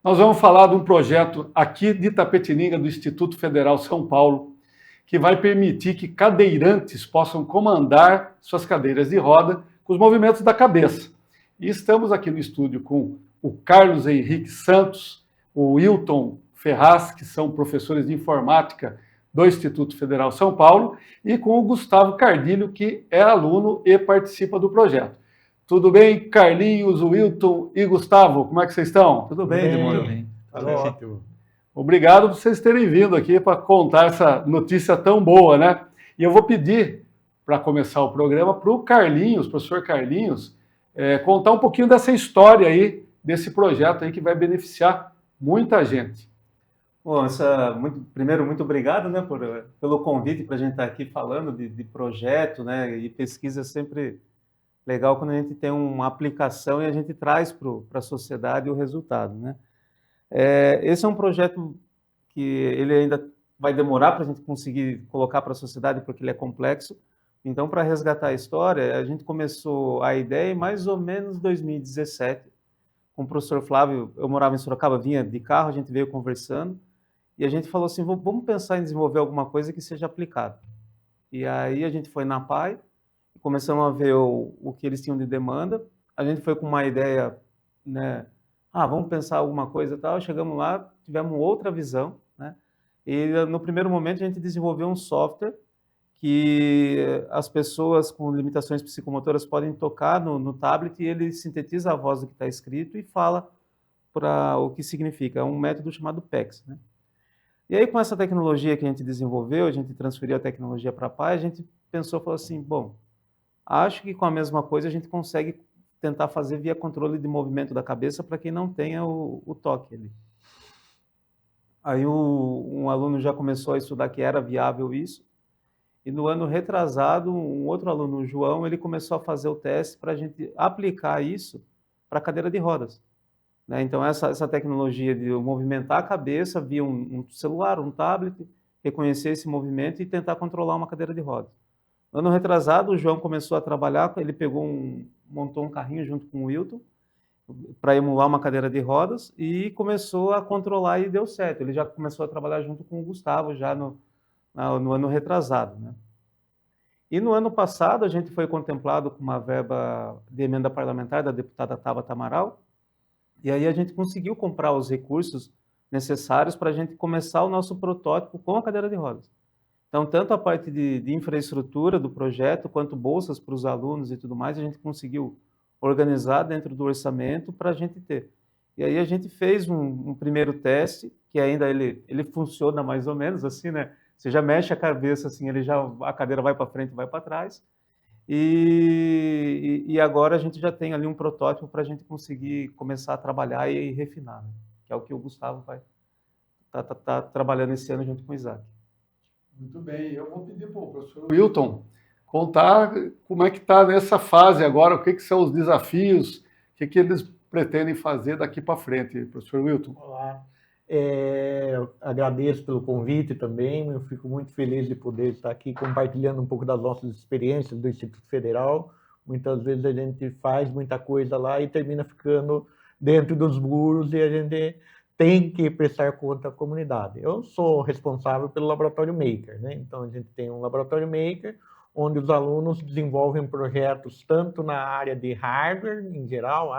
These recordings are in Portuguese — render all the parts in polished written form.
Nós vamos falar de um projeto aqui de Itapetininga, do Instituto Federal São Paulo, que vai permitir que cadeirantes possam comandar suas cadeiras de roda com os movimentos da cabeça. E estamos aqui no estúdio com o Carlos Henrique Santos, o Wilton Ferraz, que são professores de informática do Instituto Federal São Paulo, e com o Gustavo Cardilho, que é aluno e participa do projeto. Tudo bem, Carlinhos, Wilton e Gustavo? Como é que vocês estão? Tudo bem, Edmundo? Tudo ótimo. Obrigado por vocês terem vindo aqui para contar essa notícia tão boa, né? E eu vou pedir, para começar o programa, para o Carlinhos, professor Carlinhos, contar um pouquinho dessa história aí, desse projeto aí que vai beneficiar muita gente. Bom, primeiro, muito obrigado, né, pelo convite para a gente estar aqui falando de projeto, né, e pesquisa é sempre legal quando a gente tem uma aplicação e a gente traz para a sociedade o resultado, né. Esse é um projeto que ele ainda vai demorar para a gente conseguir colocar para a sociedade porque ele é complexo. Então, para resgatar a história, a gente começou a ideia em mais ou menos 2017, com o professor Flávio. Eu morava em Sorocaba, vinha de carro, a gente veio conversando, e a gente falou assim, vamos pensar em desenvolver alguma coisa que seja aplicada. E aí a gente foi na PAI, começamos a ver o que eles tinham de demanda, a gente foi com uma ideia, né, vamos pensar alguma coisa e tal, chegamos lá, tivemos outra visão, né, e no primeiro momento a gente desenvolveu um software que as pessoas com limitações psicomotoras podem tocar no tablet e ele sintetiza a voz do que está escrito e fala para o que significa. É um método chamado PECS, né? E aí, com essa tecnologia que a gente desenvolveu, a gente transferiu a tecnologia para a PAI, a gente falou assim, bom, acho que com a mesma coisa a gente consegue tentar fazer via controle de movimento da cabeça para quem não tenha o toque ali. Aí um aluno já começou a estudar que era viável isso, e no ano retrasado, um outro aluno, o João, ele começou a fazer o teste para a gente aplicar isso para a cadeira de rodas, né? Então, essa tecnologia de movimentar a cabeça via um celular, um tablet, reconhecer esse movimento e tentar controlar uma cadeira de rodas. No ano retrasado, o João começou a trabalhar, ele montou um carrinho junto com o Wilton para emular uma cadeira de rodas e começou a controlar e deu certo. Ele já começou a trabalhar junto com o Gustavo já no ano retrasado, né? E no ano passado a gente foi contemplado com uma verba de emenda parlamentar da deputada Tabata Amaral, e aí a gente conseguiu comprar os recursos necessários para a gente começar o nosso protótipo com a cadeira de rodas. Então, tanto a parte de infraestrutura do projeto, quanto bolsas para os alunos e tudo mais, a gente conseguiu organizar dentro do orçamento para a gente ter. E aí a gente fez um primeiro teste, que ainda ele funciona mais ou menos assim, né? Você já mexe a cabeça assim, a cadeira vai para frente, vai para trás. E agora a gente já tem ali um protótipo para a gente conseguir começar a trabalhar e refinar, né? Que é o que o Gustavo vai tá trabalhando esse ano junto com o Isaac. Muito bem, eu vou pedir para o professor Wilton contar como é que está nessa fase agora, o que são os desafios, o que eles pretendem fazer daqui para frente, professor Wilton. Olá, agradeço pelo convite também, eu fico muito feliz de poder estar aqui compartilhando um pouco das nossas experiências do Instituto Federal. Muitas vezes a gente faz muita coisa lá e termina ficando dentro dos muros e a gente tem que prestar conta à comunidade. Eu sou responsável pelo Laboratório Maker, né? Então a gente tem um Laboratório Maker, onde os alunos desenvolvem projetos tanto na área de hardware, em geral,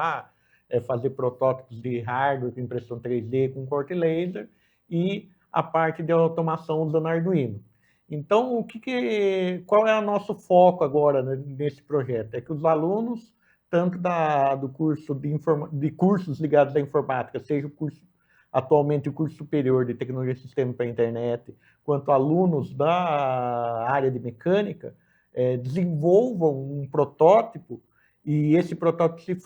fazer protótipos de hardware com impressão 3D com corte laser, e a parte de automação usando Arduino. Então, qual é o nosso foco agora nesse projeto? É que os alunos, tanto do curso de cursos ligados à informática, seja atualmente o curso superior de tecnologia de sistema para a internet, quanto alunos da área de mecânica, desenvolvam um protótipo e esse protótipo se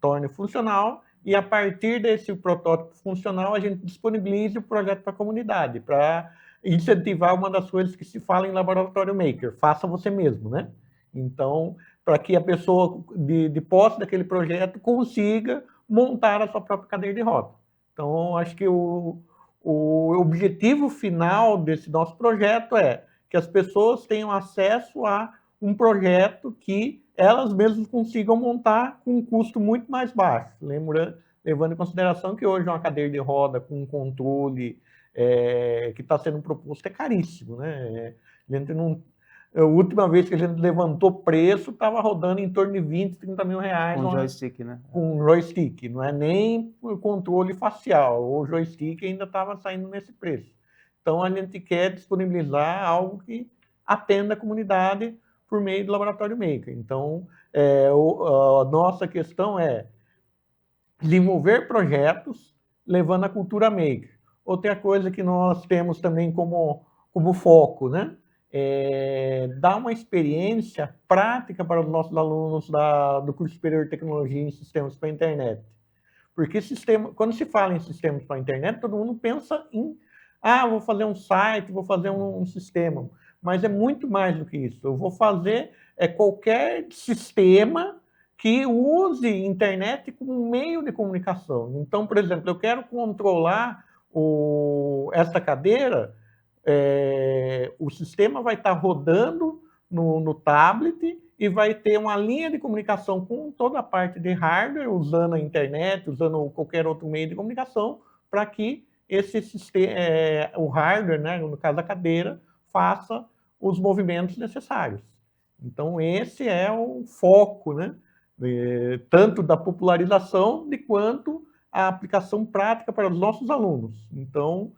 torne funcional, e a partir desse protótipo funcional a gente disponibiliza o projeto para a comunidade, para incentivar uma das coisas que se fala em Laboratório Maker, faça você mesmo, né? Então, para que a pessoa de posse daquele projeto consiga montar a sua própria cadeira de rodas. Então, acho que o objetivo final desse nosso projeto é que as pessoas tenham acesso a um projeto que elas mesmas consigam montar com um custo muito mais baixo. levando em consideração que hoje uma cadeira de roda com um controle que está sendo proposto é caríssimo, né? A gente não, a última vez que a gente levantou preço, estava rodando em torno de 20, 30 mil reais. Com joystick, né? Com joystick, não é nem o controle facial. O joystick ainda estava saindo nesse preço. Então, a gente quer disponibilizar algo que atenda a comunidade por meio do Laboratório Maker. Então, a nossa questão é desenvolver projetos levando a cultura maker. Outra coisa que nós temos também como foco, né? Dar uma experiência prática para os nossos alunos do curso superior de tecnologia em sistemas para a internet. Porque quando se fala em sistemas para a internet, todo mundo pensa em vou fazer um site, vou fazer um sistema. Mas é muito mais do que isso. Eu vou fazer qualquer sistema que use internet como meio de comunicação. Então, por exemplo, eu quero controlar essa cadeira, o sistema vai estar rodando no tablet e vai ter uma linha de comunicação com toda a parte de hardware, usando a internet, usando qualquer outro meio de comunicação, para que esse sistema, o hardware, né, no caso da cadeira, faça os movimentos necessários. Então, esse é o foco, né, tanto da popularização quanto a aplicação prática para os nossos alunos. Então,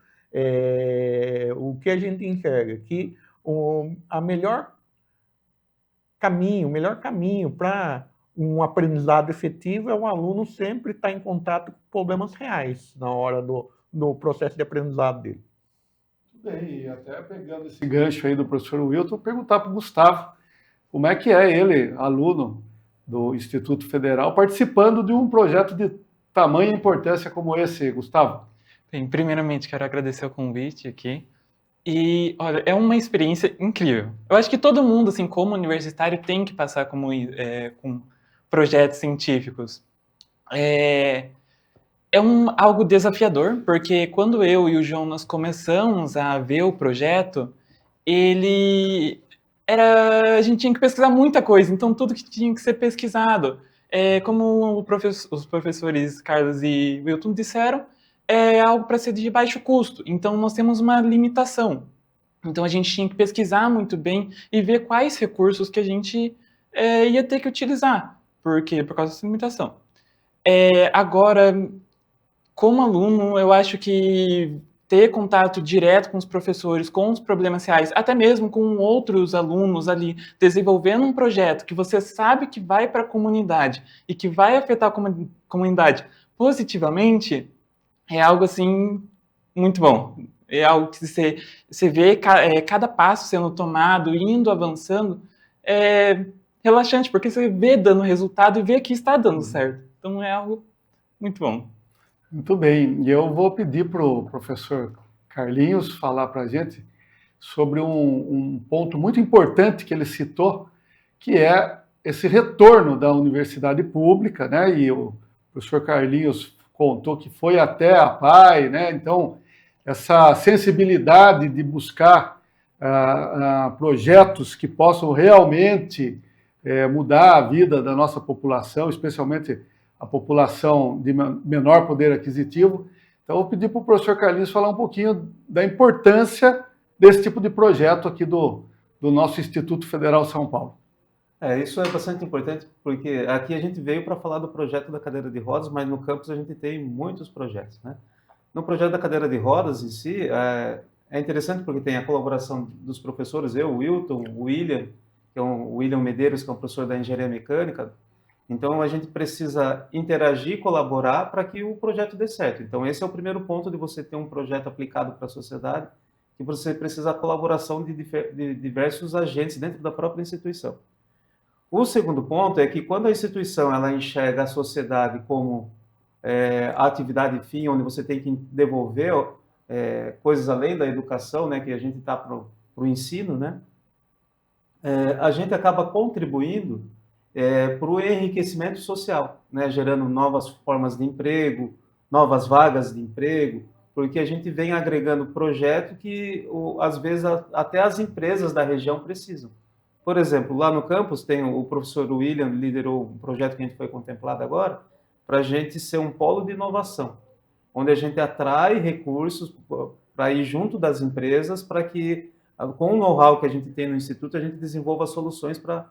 o que a gente enxerga? Que o melhor caminho para um aprendizado efetivo é o aluno sempre estar em contato com problemas reais na hora do processo de aprendizado dele. Muito bem, e até pegando esse gancho aí do professor Wilton, perguntar para o Gustavo como é que é ele, aluno do Instituto Federal, participando de um projeto de tamanha importância como esse, Gustavo. Bem, primeiramente, quero agradecer o convite aqui. E, olha, é uma experiência incrível. Eu acho que todo mundo, assim, como universitário, tem que passar com projetos científicos. Algo desafiador, porque quando eu e o João nós começamos a ver o projeto, a gente tinha que pesquisar muita coisa, então tudo que tinha que ser pesquisado. Como os professores Carlos e Wilton disseram, é algo para ser de baixo custo, então nós temos uma limitação. Então a gente tinha que pesquisar muito bem e ver quais recursos que a gente ia ter que utilizar, por causa dessa limitação. Agora, como aluno, eu acho que ter contato direto com os professores, com os problemas reais, até mesmo com outros alunos ali, desenvolvendo um projeto que você sabe que vai para a comunidade e que vai afetar a comunidade positivamente, é algo, assim, muito bom. É algo que você vê cada passo sendo tomado, indo, avançando, relaxante, porque você vê dando resultado e vê que está dando certo. Então, é algo muito bom. Muito bem, e eu vou pedir para o professor Carlinhos falar para a gente sobre um ponto muito importante que ele citou, que é esse retorno da universidade pública, né? E o professor Carlinhos contou que foi até a PAI, né? Então, essa sensibilidade de buscar projetos que possam realmente mudar a vida da nossa população, especialmente a população de menor poder aquisitivo. Então, eu vou pedir para o professor Carlinhos falar um pouquinho da importância desse tipo de projeto aqui do nosso Instituto Federal São Paulo. Isso é bastante importante, porque aqui a gente veio para falar do projeto da cadeira de rodas, mas no campus a gente tem muitos projetos, né? No projeto da cadeira de rodas em si, é interessante porque tem a colaboração dos professores, eu, o Wilton, o William, que é o William Medeiros, que é um professor da Engenharia Mecânica. Então, a gente precisa interagir, colaborar para que o projeto dê certo. Então, esse é o primeiro ponto de você ter um projeto aplicado para a sociedade, que você precisa da colaboração de diversos agentes dentro da própria instituição. O segundo ponto é que quando a instituição ela enxerga a sociedade como a atividade fim, onde você tem que devolver coisas além da educação, né, que a gente está para o ensino, né, a gente acaba contribuindo para o enriquecimento social, né, gerando novas formas de emprego, novas vagas de emprego, porque a gente vem agregando projeto que, às vezes, até as empresas da região precisam. Por exemplo, lá no campus tem o professor William, liderou um projeto que a gente foi contemplado agora, para a gente ser um polo de inovação, onde a gente atrai recursos para ir junto das empresas, para que, com o know-how que a gente tem no Instituto, a gente desenvolva soluções para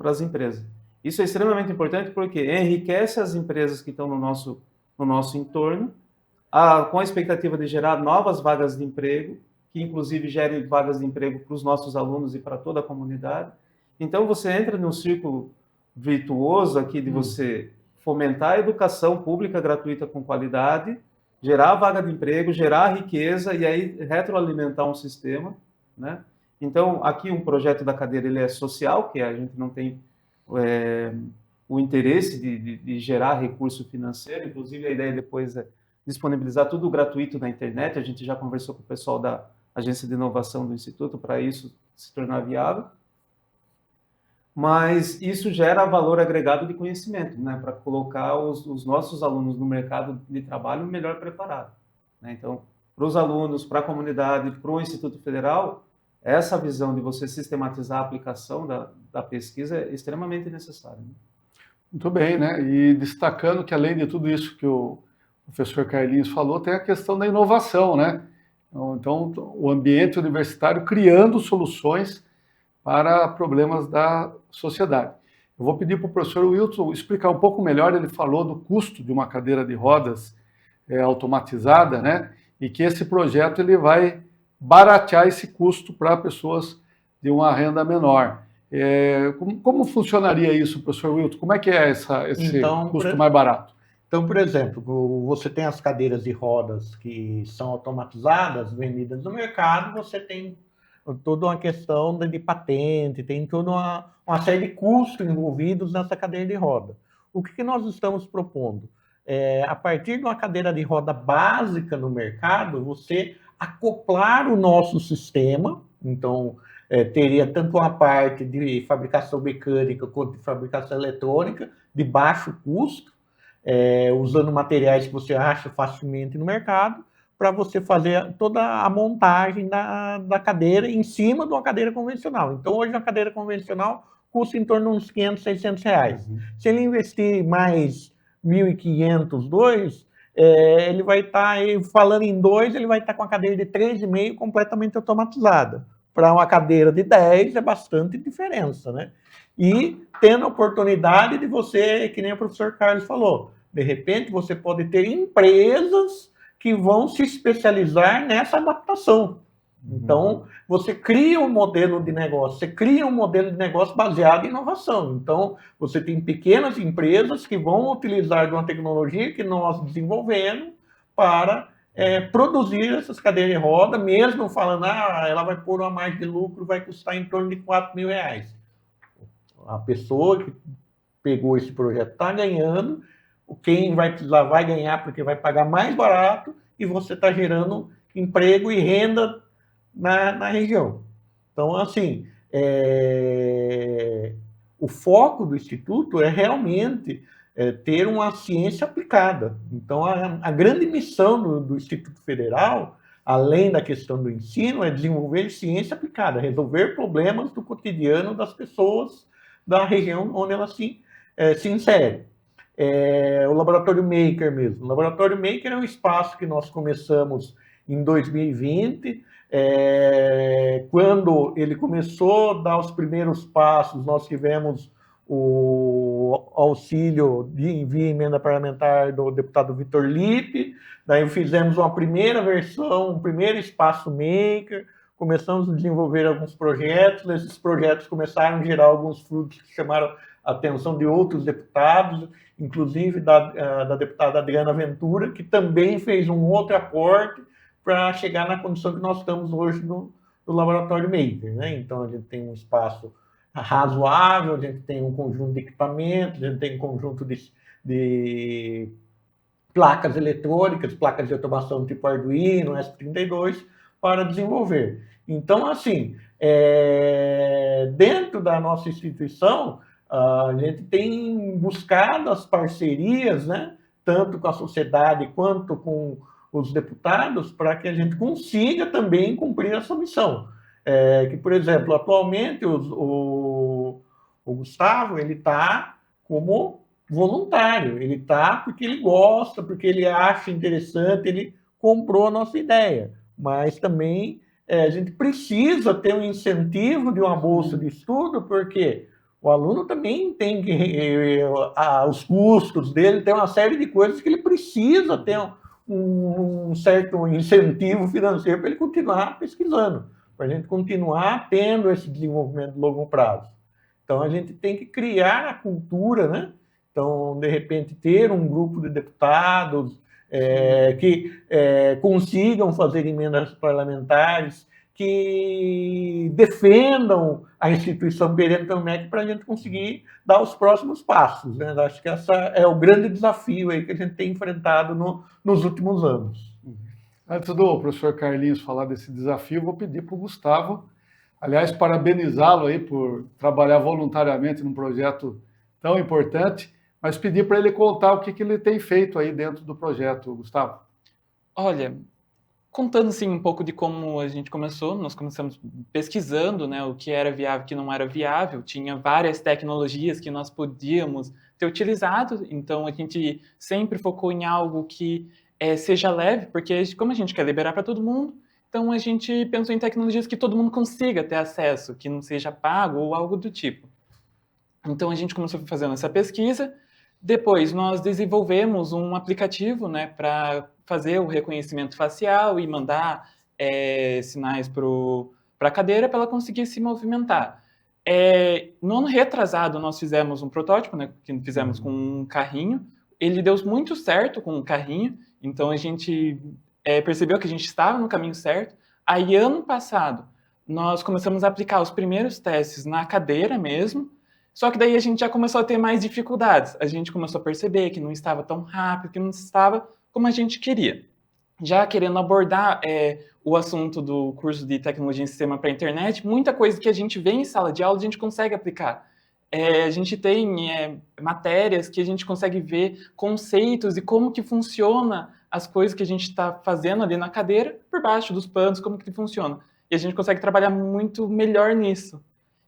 as empresas. Isso é extremamente importante porque enriquece as empresas que estão no nosso entorno, com a expectativa de gerar novas vagas de emprego, que inclusive gerem vagas de emprego para os nossos alunos e para toda a comunidade. Então, você entra num círculo virtuoso aqui de você fomentar a educação pública gratuita com qualidade, gerar vaga de emprego, gerar riqueza e aí retroalimentar um sistema, né? Então, aqui um projeto da cadeira ele é social, que a gente não tem o interesse de gerar recurso financeiro, inclusive a ideia depois é disponibilizar tudo gratuito na internet, a gente já conversou com o pessoal da Agência de Inovação do Instituto para isso se tornar viável, mas isso gera valor agregado de conhecimento, né, para colocar os nossos alunos no mercado de trabalho melhor preparados, né? Então, para os alunos, para a comunidade, para o Instituto Federal, essa visão de você sistematizar a aplicação da pesquisa é extremamente necessária, né? Muito bem, né? E destacando que, além de tudo isso que o professor Carlinhos falou, tem a questão da inovação, né? Então, o ambiente universitário criando soluções para problemas da sociedade. Eu vou pedir para o professor Wilton explicar um pouco melhor. Ele falou do custo de uma cadeira de rodas automatizada, né? E que esse projeto ele vai baratear esse custo para pessoas de uma renda menor. Como funcionaria isso, professor Wilton? Como é que é esse custo mais barato? Então, por exemplo, você tem as cadeiras de rodas que são automatizadas, vendidas no mercado, você tem toda uma questão de patente, tem toda uma série de custos envolvidos nessa cadeira de roda. O que nós estamos propondo? A partir de uma cadeira de roda básica no mercado, você acoplar o nosso sistema, então teria tanto uma parte de fabricação mecânica quanto de fabricação eletrônica, de baixo custo, usando materiais que você acha facilmente no mercado, para você fazer toda a montagem da cadeira em cima de uma cadeira convencional. Então, hoje, uma cadeira convencional custa em torno de uns 500, 600 reais. Se ele investir mais 1.500, dois, ele vai estar, falando em dois, ele vai estar com a cadeira de 3,5 completamente automatizada. Para uma cadeira de 10 é bastante diferença, né? E tendo a oportunidade de você, que nem o professor Carlos falou, de repente você pode ter empresas que vão se especializar nessa adaptação. Então, você cria um modelo de negócio, baseado em inovação. Então, você tem pequenas empresas que vão utilizar de uma tecnologia que nós desenvolvemos para produzir essas cadeiras de roda, mesmo falando, ela vai pôr uma margem de lucro, vai custar em torno de 4 mil reais. A pessoa que pegou esse projeto está ganhando, quem vai precisar vai ganhar porque vai pagar mais barato e você está gerando emprego e renda na região. Então, assim, o foco do Instituto é realmente ter uma ciência aplicada. Então, a grande missão do Instituto Federal, além da questão do ensino, é desenvolver ciência aplicada, resolver problemas do cotidiano das pessoas da região onde ela se insere. O Laboratório Maker mesmo. O Laboratório Maker é um espaço que nós começamos em 2020. Quando ele começou a dar os primeiros passos, nós tivemos o auxílio via emenda parlamentar do deputado Vitor Lippe, daí fizemos uma primeira versão, um primeiro espaço Maker, começamos a desenvolver alguns projetos, esses projetos começaram a gerar alguns frutos que chamaram a atenção de outros deputados, inclusive da deputada Adriana Ventura, que também fez um outro aporte para chegar na condição que nós estamos hoje no Laboratório Maker, né? Então, a gente tem um espaço razoável, a gente tem um conjunto de equipamentos, a gente tem um conjunto de placas eletrônicas, placas de automação tipo Arduino, ESP32, para desenvolver. Então, assim, dentro da nossa instituição, a gente tem buscado as parcerias, né, tanto com a sociedade quanto com os deputados, para que a gente consiga também cumprir essa missão. Que, por exemplo, atualmente o Gustavo ele está como voluntário, ele está porque ele gosta, porque ele acha interessante, ele comprou a nossa ideia, mas também a gente precisa ter um incentivo de uma bolsa de estudo, porque o aluno também tem que, os custos dele, tem uma série de coisas que ele precisa ter um certo incentivo financeiro para ele continuar pesquisando, para a gente continuar tendo esse desenvolvimento de longo prazo. Então, a gente tem que criar a cultura, né? Então, de repente, ter um grupo de deputados que consigam fazer emendas parlamentares, que defendam a instituição perene MEC para a gente conseguir dar os próximos passos, né? Acho que esse é o grande desafio aí que a gente tem enfrentado nos últimos anos. Antes do professor Carlinhos falar desse desafio, vou pedir para o Gustavo, aliás, parabenizá-lo aí por trabalhar voluntariamente num projeto tão importante, mas pedir para ele contar o que ele tem feito aí dentro do projeto, Gustavo. Olha, contando assim um pouco de como a gente começou, nós começamos pesquisando, né, o que era viável e o que não era viável. Tinha várias tecnologias que nós podíamos ter utilizado, então a gente sempre focou em algo que seja leve, porque como a gente quer liberar para todo mundo, então a gente pensou em tecnologias que todo mundo consiga ter acesso, que não seja pago ou algo do tipo. Então a gente começou fazendo essa pesquisa. Depois nós desenvolvemos um aplicativo, né, para fazer o reconhecimento facial e mandar sinais para a cadeira para ela conseguir se movimentar. No ano retrasado nós fizemos um protótipo, né, que fizemos com um carrinho. Ele deu muito certo com o carrinho, então a gente percebeu que a gente estava no caminho certo. Aí ano passado nós começamos a aplicar os primeiros testes na cadeira mesmo. Só que daí a gente já começou a ter mais dificuldades. A gente começou a perceber que não estava tão rápido, que não estava como a gente queria. Já querendo abordar o assunto do curso de Tecnologia em Sistema para a Internet, muita coisa que a gente vê em sala de aula a gente consegue aplicar. A gente tem matérias que a gente consegue ver conceitos e como que funciona as coisas que a gente está fazendo ali na cadeira, por baixo dos panos, como que funciona. E a gente consegue trabalhar muito melhor nisso.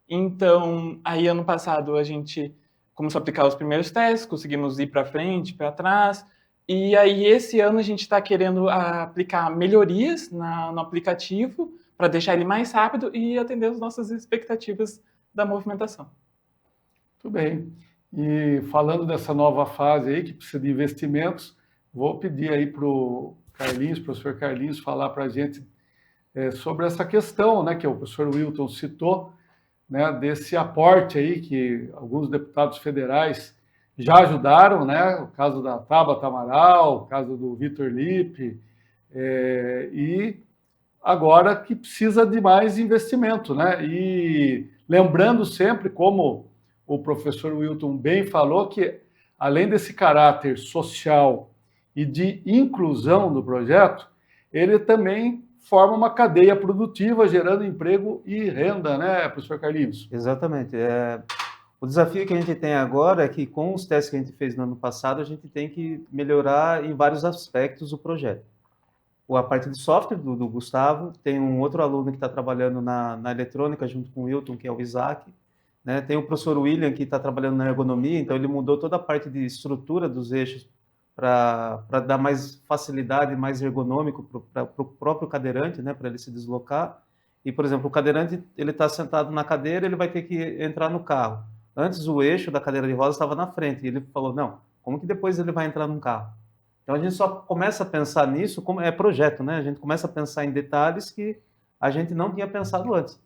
Então, aí ano passado a gente começou a aplicar os primeiros testes, conseguimos ir para frente, para trás, e aí esse ano a gente está querendo aplicar melhorias no aplicativo para deixar ele mais rápido e atender as nossas expectativas da movimentação. Muito bem. E falando dessa nova fase aí, que precisa de investimentos, vou pedir aí para o Carlinhos, professor Carlinhos, falar para a gente sobre essa questão, né, que o professor Wilton citou, né, desse aporte aí que alguns deputados federais já ajudaram, né, o caso da Tabata Amaral, o caso do Vitor Lippe, e agora que precisa de mais investimento, né, e lembrando sempre, como o professor Wilton bem falou, que além desse caráter social e de inclusão do projeto, ele também forma uma cadeia produtiva, gerando emprego e renda, né, professor Carlinhos? Exatamente. O desafio que a gente tem agora é que, com os testes que a gente fez no ano passado, a gente tem que melhorar em vários aspectos o projeto. A parte de software do Gustavo, tem um outro aluno que está trabalhando na eletrônica junto com o Wilton, que é o Isaac, né? Tem o professor William, que está trabalhando na ergonomia, então ele mudou toda a parte de estrutura dos eixos para dar mais facilidade, mais ergonômico para o próprio cadeirante, né, para ele se deslocar. E, por exemplo, o cadeirante, ele está sentado na cadeira, ele vai ter que entrar no carro. Antes, o eixo da cadeira de rodas estava na frente, e ele falou, não, como que depois ele vai entrar num carro? Então, a gente só começa a pensar nisso, como é projeto, né? A gente começa a pensar em detalhes que a gente não tinha pensado antes,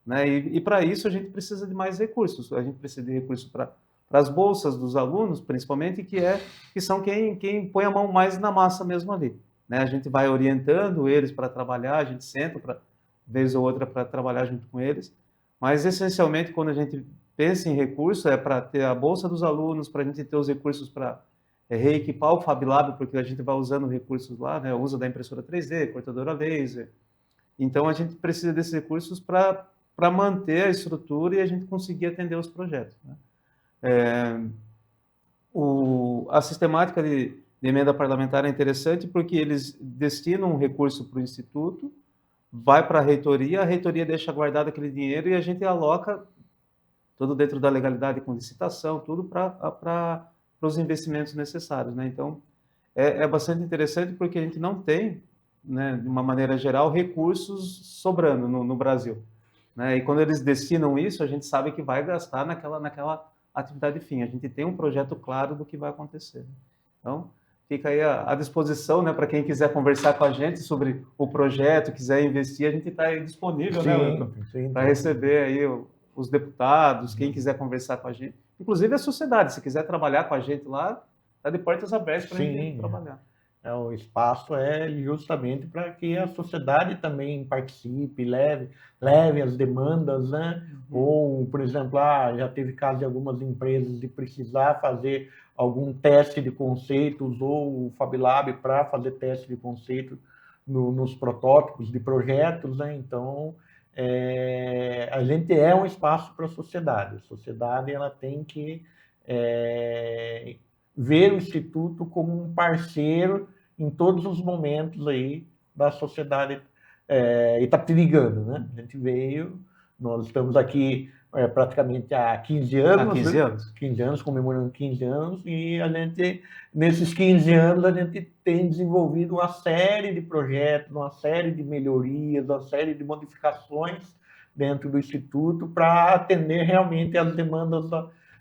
né? E para isso, a gente precisa de mais recursos. A gente precisa de recursos para as bolsas dos alunos, principalmente, que são quem põe a mão mais na massa mesmo ali, né? A gente vai orientando eles para trabalhar, a gente senta, vez ou outra, para trabalhar junto com eles, mas, essencialmente, quando a gente pensa em recurso, é para ter a bolsa dos alunos, para a gente ter os recursos para reequipar o Fab Lab, porque a gente vai usando recursos lá, né? Uso da impressora 3D, cortadora laser. Então, a gente precisa desses recursos para manter a estrutura e a gente conseguir atender os projetos, né? A sistemática de emenda parlamentar é interessante porque eles destinam um recurso para o Instituto, vai para a reitoria deixa guardado aquele dinheiro e a gente aloca tudo dentro da legalidade com licitação, tudo para para os investimentos necessários, né? Então, é bastante interessante porque a gente não tem, né, de uma maneira geral, recursos sobrando no Brasil, né? E quando eles destinam isso, a gente sabe que vai gastar naquela atividade fim. A gente tem um projeto claro do que vai acontecer. Então, fica aí à disposição, né, para quem quiser conversar com a gente sobre o projeto, quiser investir, a gente está aí disponível, né, Sim. para receber aí os deputados, quem quiser conversar com a gente. Inclusive a sociedade, se quiser trabalhar com a gente lá, está de portas abertas para a gente trabalhar. O espaço é justamente para que a sociedade também participe, leve as demandas, né? Ou, por exemplo, já teve caso de algumas empresas de precisar fazer algum teste de conceitos ou o FabLab para fazer teste de conceito nos protótipos de projetos, né? Então, a gente é um espaço para a sociedade. A sociedade ela tem que ver o Instituto como um parceiro em todos os momentos aí da sociedade itapiringana, né? A gente nós estamos aqui praticamente há 15 anos. Há 15 anos? 15 anos, comemorando 15 anos, e nesses 15 anos, a gente tem desenvolvido uma série de projetos, uma série de melhorias, uma série de modificações dentro do Instituto para atender realmente às demandas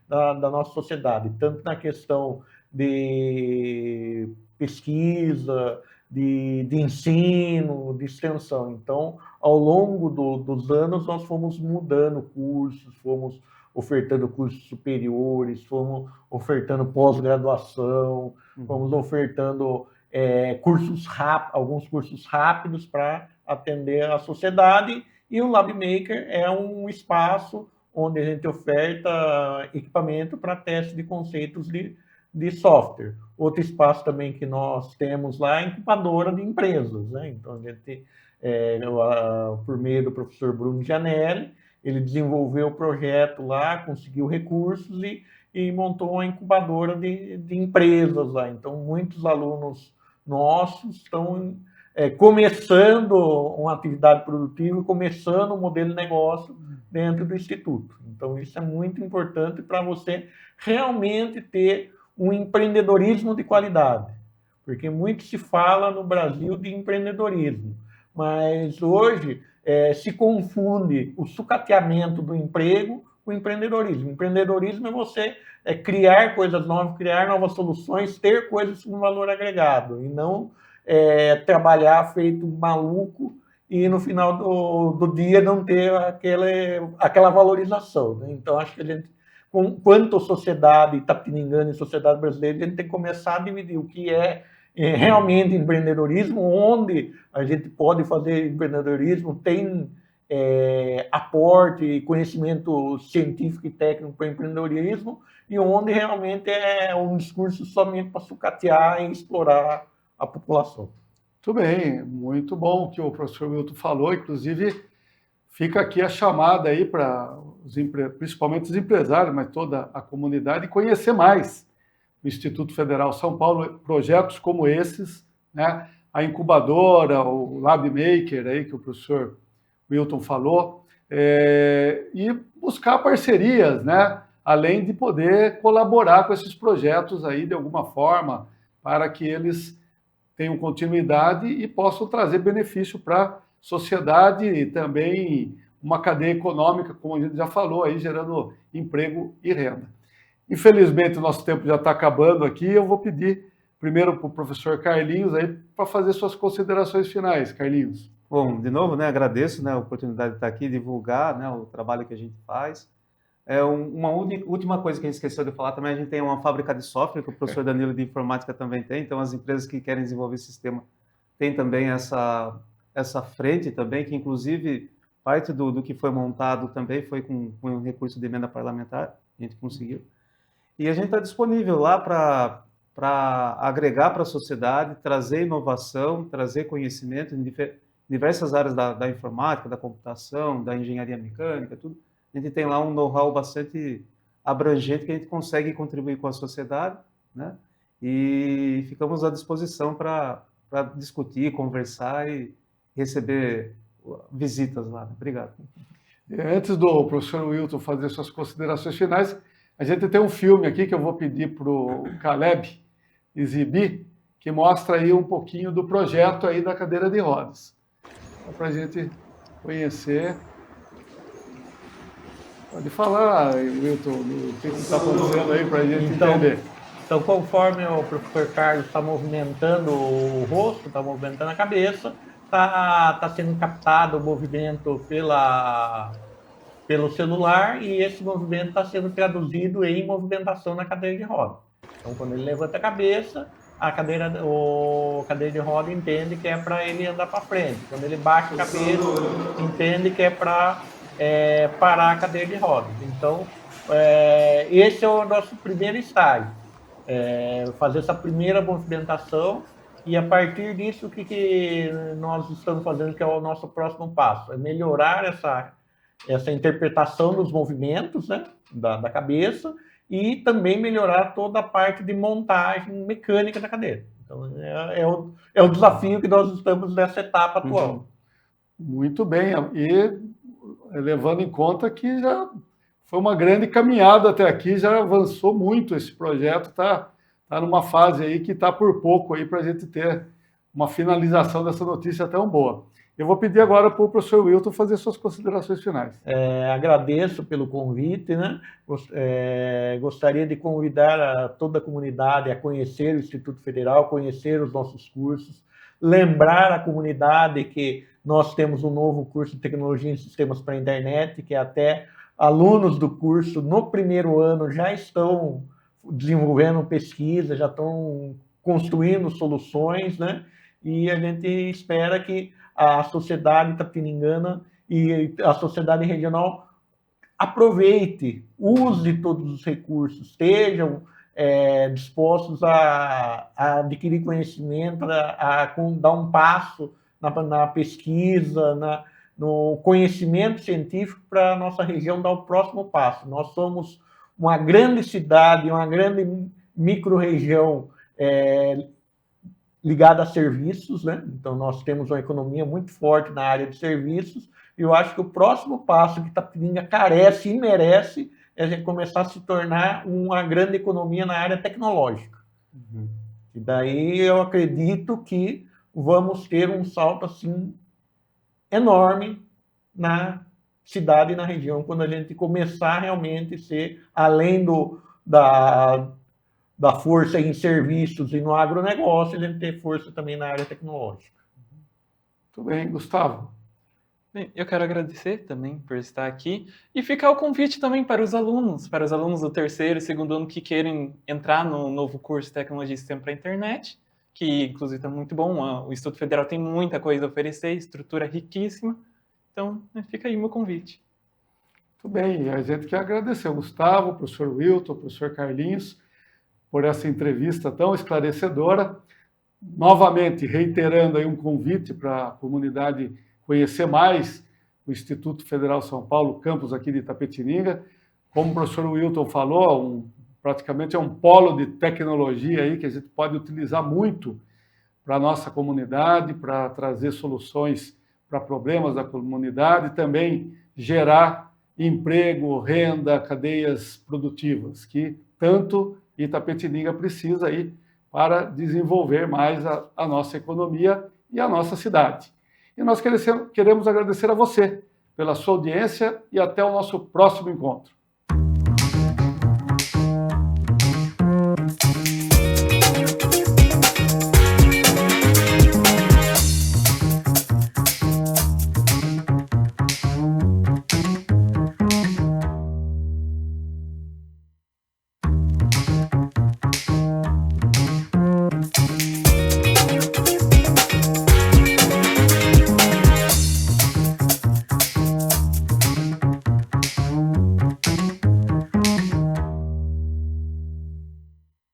da nossa sociedade, tanto na questão de pesquisa, de ensino, de extensão. Então, ao longo dos anos, nós fomos mudando cursos, fomos ofertando cursos superiores, fomos ofertando pós-graduação, fomos ofertando alguns cursos rápidos para atender a sociedade, e o LabMaker é um espaço onde a gente oferta equipamento para teste de conceitos de software. Outro espaço também que nós temos lá é a incubadora de empresas, né? Então, a gente, por meio do professor Bruno Gianelli, ele desenvolveu o projeto lá, conseguiu recursos e montou uma incubadora de empresas lá. Então, muitos alunos nossos estão começando uma atividade produtiva, começando um modelo de negócio dentro do Instituto. Então, isso é muito importante para você realmente ter um empreendedorismo de qualidade, porque muito se fala no Brasil de empreendedorismo, mas hoje se confunde o sucateamento do emprego com o empreendedorismo. Empreendedorismo é você criar coisas novas, criar novas soluções, ter coisas com valor agregado, e não trabalhar feito maluco e no final do dia não ter aquela valorização, né? Então, acho que a gente, quanto a sociedade itapiringana e sociedade brasileira, a gente tem que começar a dividir o que é realmente empreendedorismo, onde a gente pode fazer empreendedorismo, tem aporte e conhecimento científico e técnico para empreendedorismo, e onde realmente é um discurso somente para sucatear e explorar a população. Muito bem, muito bom o que o professor Wilton falou, inclusive fica aqui a chamada aí para principalmente os empresários, mas toda a comunidade, conhecer mais o Instituto Federal São Paulo, projetos como esses, né? A incubadora, o LabMaker aí que o professor Wilton falou, e buscar parcerias, né? Além de poder colaborar com esses projetos aí de alguma forma, para que eles tenham continuidade e possam trazer benefício para a sociedade e também uma cadeia econômica, como a gente já falou, aí, gerando emprego e renda. Infelizmente, o nosso tempo já está acabando aqui. Eu vou pedir primeiro para o professor Carlinhos aí para fazer suas considerações finais. Carlinhos. Bom, de novo, né, agradeço, né, a oportunidade de estar aqui, divulgar, né, o trabalho que a gente faz. Uma última coisa que a gente esqueceu de falar também, a gente tem uma fábrica de software, que o professor Danilo de Informática também tem, então as empresas que querem desenvolver sistema têm também essa frente também, que inclusive parte do que foi montado também foi com um recurso de emenda parlamentar, a gente conseguiu. E a gente está disponível lá para agregar para a sociedade, trazer inovação, trazer conhecimento em diversas áreas da informática, da computação, da engenharia mecânica, tudo. A gente tem lá um know-how bastante abrangente que a gente consegue contribuir com a sociedade, né? E ficamos à disposição para discutir, conversar e receber visitas lá. Obrigado. Antes do professor Wilton fazer suas considerações finais, A gente tem um filme aqui que eu vou pedir para o Caleb exibir, que mostra aí um pouquinho do projeto aí da cadeira de rodas. Para a gente conhecer. Pode falar, Wilton, o que está acontecendo aí para a gente entender. Então, conforme o professor Carlos está movimentando o rosto, está movimentando a cabeça, está sendo captado o movimento pelo celular e esse movimento está sendo traduzido em movimentação na cadeira de roda. Então, quando ele levanta a cabeça, a cadeira de roda entende que é para ele andar para frente. Quando ele baixa a cabeça, entende que é para parar a cadeira de rodas. Então, esse é o nosso primeiro estágio. Fazer essa primeira movimentação e, a partir disso, o que nós estamos fazendo, que é o nosso próximo passo? É melhorar essa interpretação dos movimentos, né, da cabeça e também melhorar toda a parte de montagem mecânica da cadeira. Então, é o desafio que nós estamos nessa etapa atual. Muito bem, e levando em conta que já foi uma grande caminhada até aqui, já avançou muito esse projeto, está numa fase aí que está por pouco aí para a gente ter uma finalização dessa notícia tão boa. Eu vou pedir agora para o professor Wilton fazer suas considerações finais. Agradeço pelo convite, né? Gostaria de convidar a toda a comunidade a conhecer o Instituto Federal, conhecer os nossos cursos, lembrar a comunidade que nós temos um novo curso de Tecnologia em Sistemas para a Internet, que até alunos do curso, no primeiro ano, já estão desenvolvendo pesquisa, já estão construindo soluções, né? E a gente espera que a sociedade itapetininga e a sociedade regional aproveite, use todos os recursos, estejam dispostos a adquirir conhecimento, a dar um passo na pesquisa, no conhecimento científico para a nossa região dar o próximo passo. Nós somos uma grande cidade, uma grande micro-região ligada a serviços, né? Então, nós temos uma economia muito forte na área de serviços e eu acho que o próximo passo que Itapetininga carece e merece é a gente começar a se tornar uma grande economia na área tecnológica. Uhum. E daí eu acredito que vamos ter um salto assim enorme na cidade e na região quando a gente começar realmente a ser, além da força em serviços e no agronegócio, a gente ter força também na área tecnológica. Muito bem, Gustavo. Bem, eu quero agradecer também por estar aqui e ficar o convite também para os alunos do terceiro e segundo ano que querem entrar no novo curso de Tecnologia e Sistema para a Internet, que inclusive está muito bom, o Instituto Federal tem muita coisa a oferecer, estrutura riquíssima, então fica aí o meu convite. Muito bem, a gente quer agradecer ao Gustavo, ao professor Wilton, ao professor Carlinhos, por essa entrevista tão esclarecedora. Novamente, reiterando aí um convite para a comunidade conhecer mais o Instituto Federal São Paulo, campus aqui de Itapetininga. Como o professor Wilton falou, praticamente é um polo de tecnologia aí que a gente pode utilizar muito para a nossa comunidade, para trazer soluções para problemas da comunidade e também gerar emprego, renda, cadeias produtivas, que tanto Itapetininga precisa aí para desenvolver mais a nossa economia e a nossa cidade. E nós queremos agradecer a você pela sua audiência e até o nosso próximo encontro.